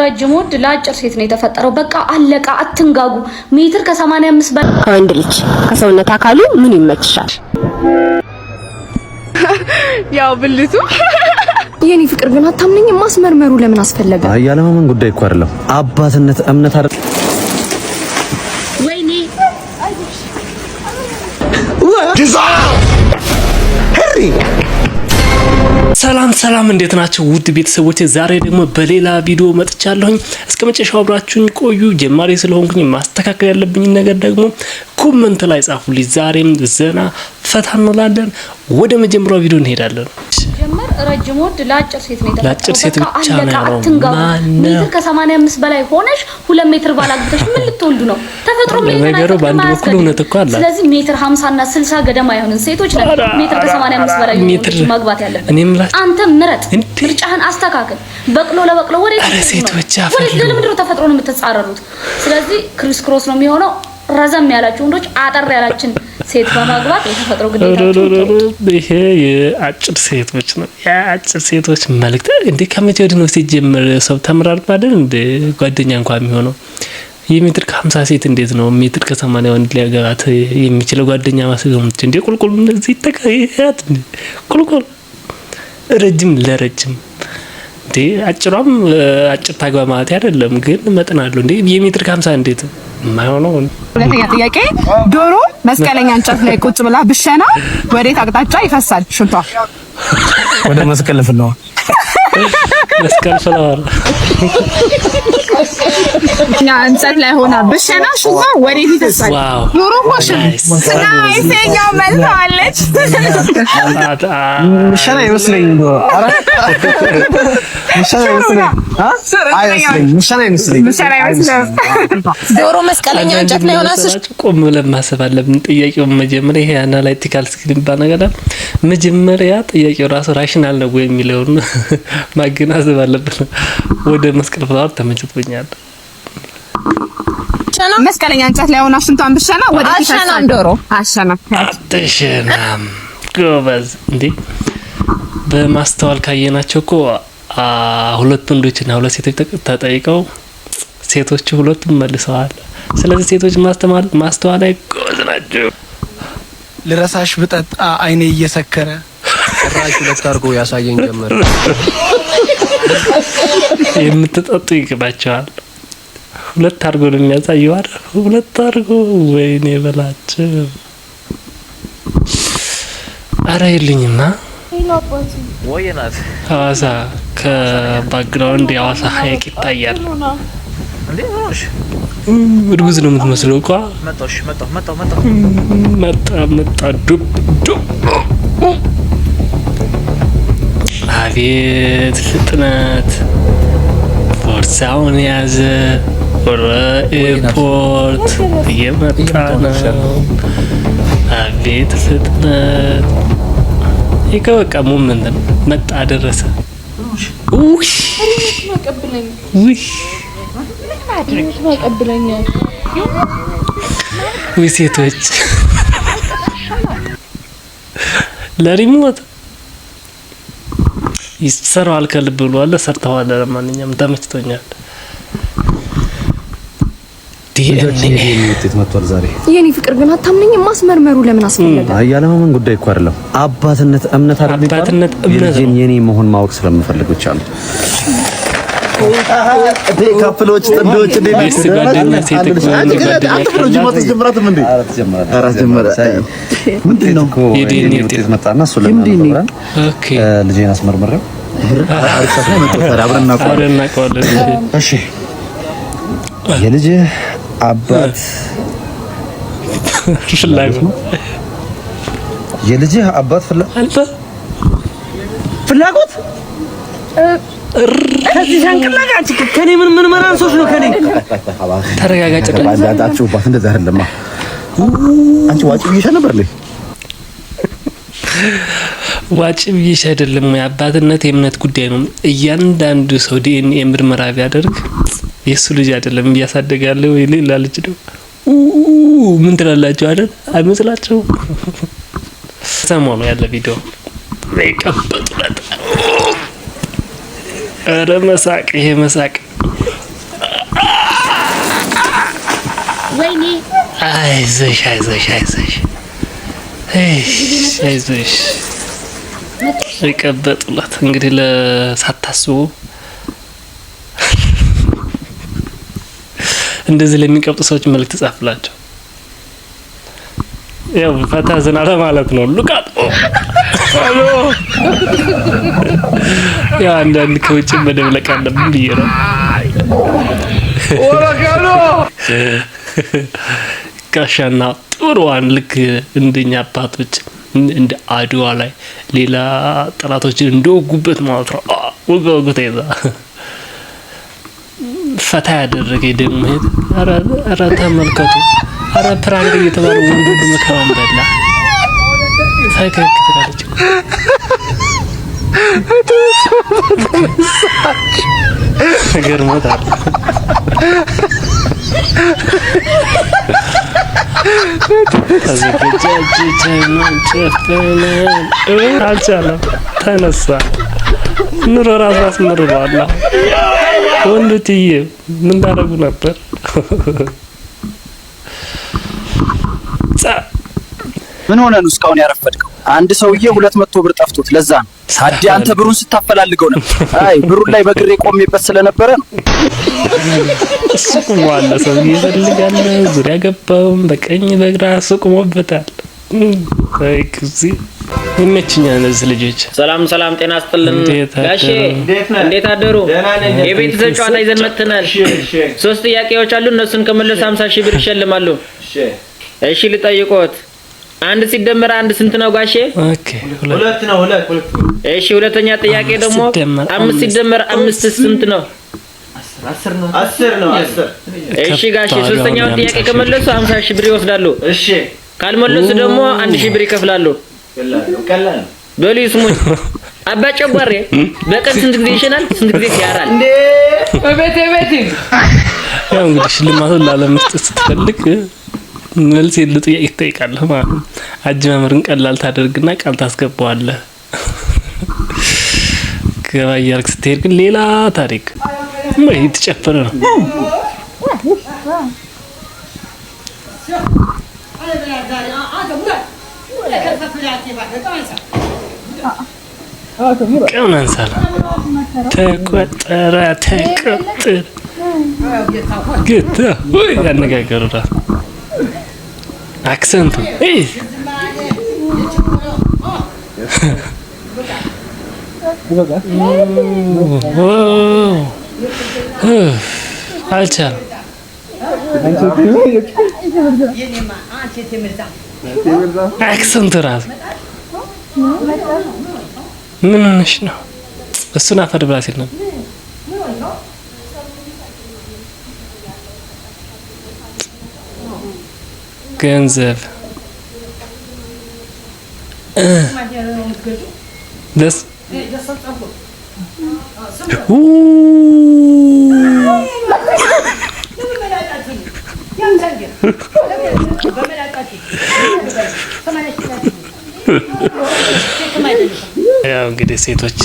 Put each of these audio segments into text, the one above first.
ረጅም ወድ ለአጭር ሴት ነው የተፈጠረው። በቃ አለቃ አትንጋጉ። ሜትር ከ85 በላይ አንድ ልጅ ከሰውነት አካሉ ምን ይመችሻል? ያው ብልቱ። የኔ ፍቅር ግን አታምነኝም። ማስመርመሩ ለምን አስፈለገ? ያለማመን ጉዳይ እኮ አይደለም፣ አባትነት እምነት አይደል? ወይኔ ሰላም እንዴት ናችሁ ውድ ቤተሰቦቼ? ዛሬ ደግሞ በሌላ ቪዲዮ መጥቻለሁኝ። እስከ መጨረሻው አብራችሁኝ ቆዩ። ጀማሪ ስለሆንኩኝ ማስተካከል ያለብኝ ነገር ደግሞ ኮሜንት ላይ ጻፉልኝ። ዛሬም ዘና ፈታ እንላለን። ወደ መጀመሪያው ቪዲዮ እንሄዳለን። ጀመር ረጅም ወድ ለአጭር ሴት ነው የተፈጠረው። ለአጭር ሴት ብቻ ነው ያለው። ሜትር ከ85 በላይ ሆነሽ 2 ሜትር ባላግተሽ ምን ልትወልዱ ነው? ተፈጥሮ ምን ነገሩ ባንድ በኩል እውነት እኮ አለ። ስለዚህ ሜትር 50 እና 60 ገደማ ይሆንን ሴቶች ነው ሜትር ከ85 በላይ ማግባት ያለበት። አንተ ምረጥ፣ ምርጫህን አስተካክል። በቅሎ ለበቅሎ ወደ ሴቶች ለምንድነው ተፈጥሮን የምትጻረሩት? ስለዚህ ክሪስ ክሮስ ነው የሚሆነው። ረዘም ያላችሁ ወንዶች አጠር ያላችን ሴት በማግባት የተፈጥሮ ግዴታችሁ ነው። ይሄ የአጭር ሴቶች ነው። የአጭር ሴቶች መልእክት እንዴ ከመቼ ወዲህ ነው ሲጀመር ሰው ተምራር ባደን እንደ ጓደኛ እንኳን የሚሆነው? የሜትር ከ50 ሴት እንዴት ነው ሜትር ከ80 ወንድ ሊያገባት የሚችለው ጓደኛ ማስገምት እንዴ? ቁልቁል እንደዚህ ተቀያያት ቁልቁል ረጅም ለረጅም እንዴ አጭሯም አጭር ታግባ ማለት አይደለም፣ ግን መጥናለሁ እንዴ የሜትር ከ50 እንዴት ማይሆነው? ሁለተኛ ጥያቄ ዶሮ መስቀለኛ እንጨት ላይ ቁጭ ብላ ብሸና ወዴት አቅጣጫ ይፈሳል ሽንቷ? ወደ መስቀል ፍለዋ መስቀል ፍለዋ ኛ እንጨት ላይ ሆና ብሸና ሽንቷ ወዴት ይፈሳል? ዶሮ ወሽን ስናይሰኛው መልታለች። ምሸና ይመስለኝ አረ ምሸና ይመስለኝ ምሸና ይመስለኝ ዶሮ መስቀለኛ እንጨት ላይ ሆና ቆም ብለን ማሰብ አለብን። ጥያቄው መጀመሪያ ይሄ አናላይቲካል ስኪል ባል ነገር መጀመሪያ ጥያቄው ራሱ ራሽናል ነው ወይ የሚለውን ማገናዘብ አለብን። ወደ መስቀል ፍላወር ተመችቶኛል። መስቀለኛ እንጨት ላይ ሆና ሽንቷን ብሸና ወደ አሸናም ዶሮ አሸናም ጎበዝ እንዴ! በማስተዋል ካየናቸው እኮ ሁለት ወንዶችና ሁለት ሴቶች ተጠይቀው ሴቶቹ ሁለቱም መልሰዋል። ስለዚህ ሴቶች ማስተዋል ላይ ጎበዝ ናቸው። ልረሳሽ ብጠጣ አይኔ እየሰከረ ጭራሽ ሁለት አድርጎ ያሳየኝ ጀመረ። የምትጠጡ ይገባቸዋል። ሁለት አድርጎ ነው የሚያሳየው አይደል? ሁለት አድርጎ ወይኔ በላቸው። አረ ይልኝና ወይናት ሐዋሳ ከባክግራውንድ የሐዋሳ ሐይቅ ይታያል። እንዴ ነሽ? እርጉዝ ነው የምትመስለው እኮ። መጣ ዱብ አቤት ፍጥነት! ፎርሳውን ያዘ። ወደ ኤርፖርት እየመጣ ነው። አቤት ፍጥነት! ይከበቃ ሞመንት ነው። መጣ ደረሰ። ውይ ሴቶች ለሪሞት ይሰራል ከልብ ብሏል። ሰርተዋል። ለማንኛውም ተመችቶኛል። ዲኤንኤ ውጤት መጥቷል ዛሬ። የኔ ፍቅር ግን አታምነኝም። ማስመርመሩ ለምን አስፈለገ? ያለማመን ጉዳይ እኮ አይደለም፣ አባትነት እምነት አይደል? አባትነት እምነት ነው። የኔ መሆን ማወቅ ስለምፈልግ ብቻ ነው። ካፕሎች ጥንዶች እንደ ጓደኛ ሴት የዲኤንኤ ውጤት መጣና እሱ ለምን ኦኬ ልጄን አስመርምሬው እሺ የልጅ አባት የልጅ አባት ፍላጎት ከዚህ ሻንቅላጋጭ ከኔ ምን መናንሶች ነው? ከኔ ተረጋጋጭ። እንዳጣጣችሁባት እንደዛ አይደለም። አንቺ ዋጭ ብዬሽ ነበር ልኝ ዋጭ ብዬሽ አይደለም። የአባትነት የእምነት ጉዳይ ነው። እያንዳንዱ ሰው ዲኤንኤ ምርመራ ቢያደርግ የሱ ልጅ አይደለም እያሳደገ ያለው ሌላ ልጅ ነው። ምን ትላላችሁ አይደል? አይመስላችሁ? ሰሞኑ ያለ ቪዲዮ ለይቀበጥ በጣም ኧረ መሳቅ! ይሄ መሳቅ ወይኔ አይዞሽ ይቀበጡላት እንግዲህ ለሳታስቡ እንደዚህ ለሚቀብጡ ሰዎች መልእክት ጻፍላቸው። ያው ፈታ ዘና ለማለት ነው። ሉቃት አሎ ያ አንዳንድ ከውጭ መደብለቅ አለብን ብዬ ነው። ወራካሎ ጋሻና ጥሩዋን ልክ እንደኛ አባቶች እንደ አድዋ ላይ ሌላ ጠላቶችን እንደወጉበት ማለት ነው። ወጋው ተይዛ ፈታ ያደረገ ደግሞ ኧረ ተመልከቱ። ኧረ ፕራንክ እየተባለ ወንዱ በመከራውን በላ ፈገግ ትላለች። ገርሞታል። አልቻለም። ተነሳ ኑሮ ራሱ አስመርሯል። ወንዶችዬ ምን ታደርጉ ነበር? ምን ሆነ ነው እስካሁን ያረፈድከው? አንድ ሰውዬ 200 ብር ጠፍቶት ለዛ ነው። ታዲያ አንተ ብሩን ስታፈላልገው ነበር። አይ ብሩን ላይ በግሬ ቆሜበት ስለነበረ ነው። ሱቁሟል። ሰውዬ ይፈልጋል። ዙሪያ ገባውም በቀኝ በግራ ሱቁሞበታል። አይ ክዚ ይመችኛል እነዚህ ልጆች። ሰላም ጤና ይስጥልን ጋሼ፣ እንዴት አደሩ? የቤተሰብ ጨዋታ ይዘን መጥተናል። 3 ጥያቄዎች አሉ። እነሱን ከመለሱ 50 ሺህ ብር ይሸልማሉ። እሺ ልጠይቆት፣ 1 ሲደመር 1 ስንት ነው ጋሼ? ኦኬ 2 ነው። እሺ ሁለተኛ ጥያቄ ደግሞ 5 ሲደመር 5 ስንት ነው? 10 ነው። እሺ ጋሼ ሶስተኛውን ጥያቄ ከመለሱ 50 ሺህ ብር ይወስዳሉ። እሺ ካልመለሱ ደግሞ 1 ሺህ ብር ይከፍላሉ። ቀላል በሉ ይስሙኝ። አባ ጨጓሬ በቀን ስንት ጊዜ ይሸናል? ስንት ጊዜ ያራል እንዴ? በቤቴ ያው እንግዲህ ሽልማቱን ላለመስጠት ስትፈልግ መልስ የለው ጥያቄ ትጠይቃለህ ማለት ነው። አጀማመርን ቀላል ታደርግና ቃል ታስገባዋለህ። ገባ እያልክ ስትሄድ ግን ሌላ ታሪክ ወይ ተጨፈረ ነው። ቀምን ሰላ ተቆጠረ ተቀጥር ግታ ወይ ያነጋገሩ ራስ አክሰንቱ አልቻለም። አክሰንቱ ራስ ምን ነሽ ነው? እሱን አፈር ብላ ሲል ነበር። ገንዘብ ደስ ያው እንግዲህ ሴቶች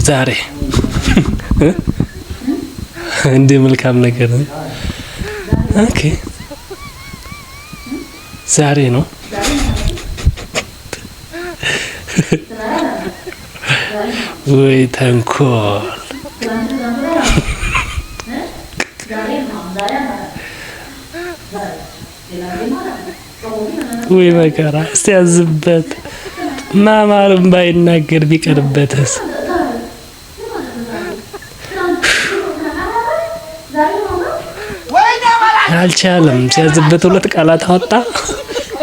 ዛሬ እንደ መልካም ነገር ኦኬ ዛሬ ነው ወይ ተንኮል ወይ መከራ ሲያዝበት ማማርም ባይናገር ቢቀርበትስ አልቻለም። ሲያዝበት 2 ቃላት አወጣ።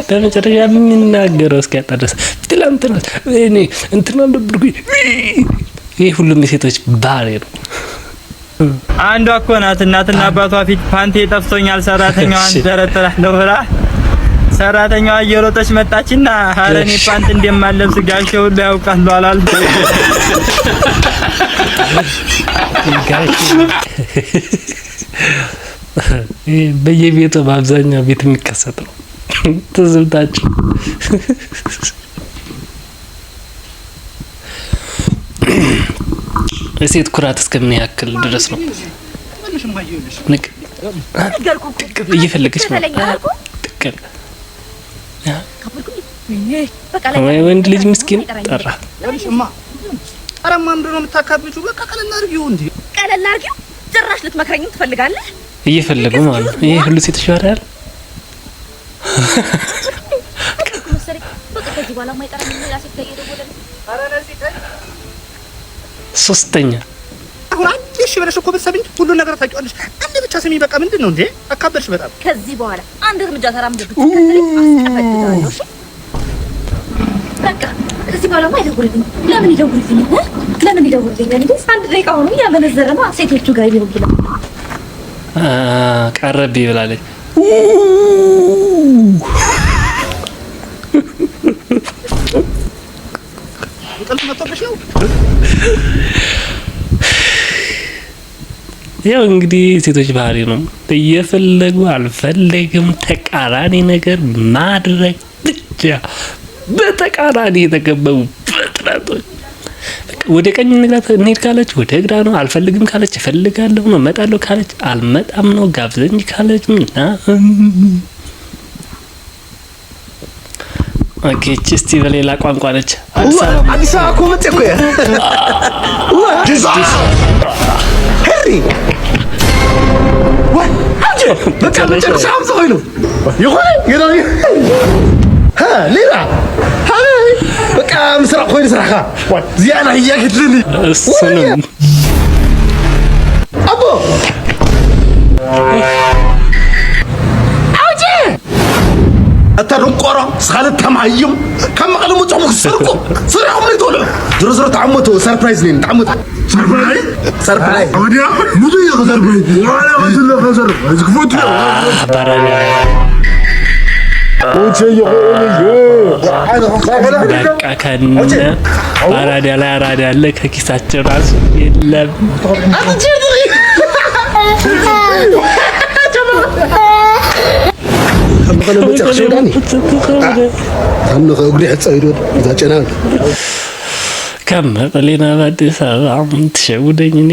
በመጨረሻ የሚናገረው እስኪያጣ ድረስ ትላንትና እኔ እንትና እንደብርኩኝ። ይሄ ሁሉም የሴቶች ባህሪ ነው። አንዷ እኮ ናት እናትና አባቷ ፊት ፓንቴ ጠፍቶኛል ሰራተኛዋን ተረተራለሁ ብላ ሰራተኛዋ እየሮጠች መጣችና ሀረኔ ፓንት እንደማለብስ ጋሼ ሁሉ ያውቃሉ አላል። በየቤቱ በአብዛኛው ቤት የሚከሰት ነው። ትዝብታችሁ ለሴት ኩራት እስከምን ያክል ድረስ ነው? እየፈለገች ነው ትክክል። ወይ ወንድ ልጅ ምስኪን ጠራ። አረማ ምንድነው የምታካብጁ? በቃ ቀለል አድርጊው እንዴ! ቀለል አድርጊው። ጭራሽ ልትመክረኝ ትፈልጋለህ? እየፈለጉ ማለት ነው። ይሄ ሁሉ ሴቶች ያወራል። ሶስተኛ አሁን አንዴ እሺ ብለሽ እኮ ብትሰሚኝ ሁሉ ነገር ታውቂዋለሽ። አንዴ ብቻ ስሚ በቃ። ምንድነው እንዴ? አካበድሽ በጣም። ከዚህ በኋላ አንድ እርምጃ ተራምደህ ብትከተለኝ አስቀፈድዳለሁ። እሺ በቃ ከዚህ በኋላ አይደውልልኝ። ለምን ይደውልልኝ? ለምን ይደውልልኝ? እንዴ አንድ ደቂቃ ሆኖ ያመነዘረ ነው ሴቶቹ ጋር ይደውልልኝ። ቀረብ ይብላለች። ያው እንግዲህ ሴቶች ባህሪ ነው። እየፈለጉ አልፈለግም ተቃራኒ ነገር ማድረግ ብቻ። በተቃራኒ የተከበቡ ፍጥረቶች። ወደ ቀኝ እንሄድ ካለች ወደ ግራ ነው። አልፈልግም ካለች እፈልጋለሁ ነው። እመጣለሁ ካለች አልመጣም ነው። ጋብዘኝ ካለች ምና ኦኬ። እስቲ በሌላ ቋንቋ ነች። አዲስ አበባ እኮ መጥቼ እኮ ሄሪ አንቺ በቃ መጨረሻ አምሳ ሆይ ነው ይሆን ገና ሌላ በቃ ምስራቅ ሆይ ስራኻ ዚያና ይያግድልኒ እሱንም አቦ አውጪ አታድንቆራ ስኻለት ተማይም ከም መቀለም ወጣሙ ሰርቆ ስራው ምን ይቶለ ዝርዝር ተዓመቶ ሰርፕራይዝ ነኝ ተዓመቶ ሰርፕራይዝ ወዲያ ሙሉ ሰርፕራይዝ ዋላ ወጥለ ፈሰር ዝክፉት ባራዳ ወጪ ይሆን በቃ ከነ ባራዳ ላይ አራዳ አለ ከኪሳቸው ራሱ የለም። ከመቀለ መጨረሻ ዳኒ ታምነ እግሪ ሕጻይዶ ዛጨና ከመቀሌና በአዲስ አበባ ትሸውደኝ እኔ